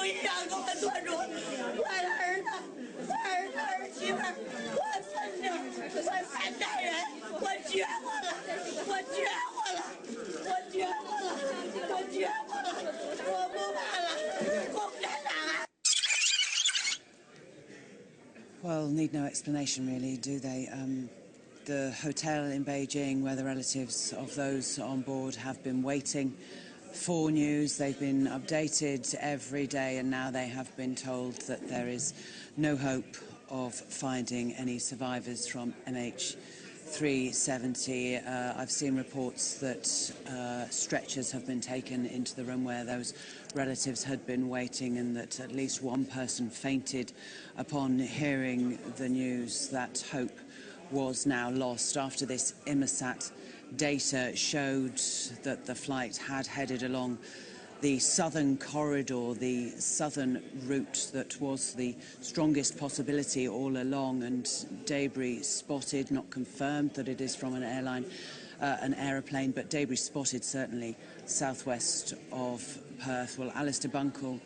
一样给我做主，我的儿子、我儿子儿媳妇、我孙女、我3代人，我绝活了，我绝活了，我绝活了，我绝活了，我不怕了，共产党啊！ Well, need no explanation really, do they? The hotel in Beijing where the relatives of those on board have been waiting for news. They've been updated every day and now they have been told that there is no hope of finding any survivors from MH370. I've seen reports that stretchers have been taken into the room where those relatives had been waiting and that at least one person fainted upon hearing the news. That hope was now lost after this Inmarsat data showed that the flight had headed along the southern corridor, the southern route that was the strongest possibility all along, and debris spotted, not confirmed that it is from an aeroplane, but debris spotted certainly southwest of Perth. Well, Alistair Bunkle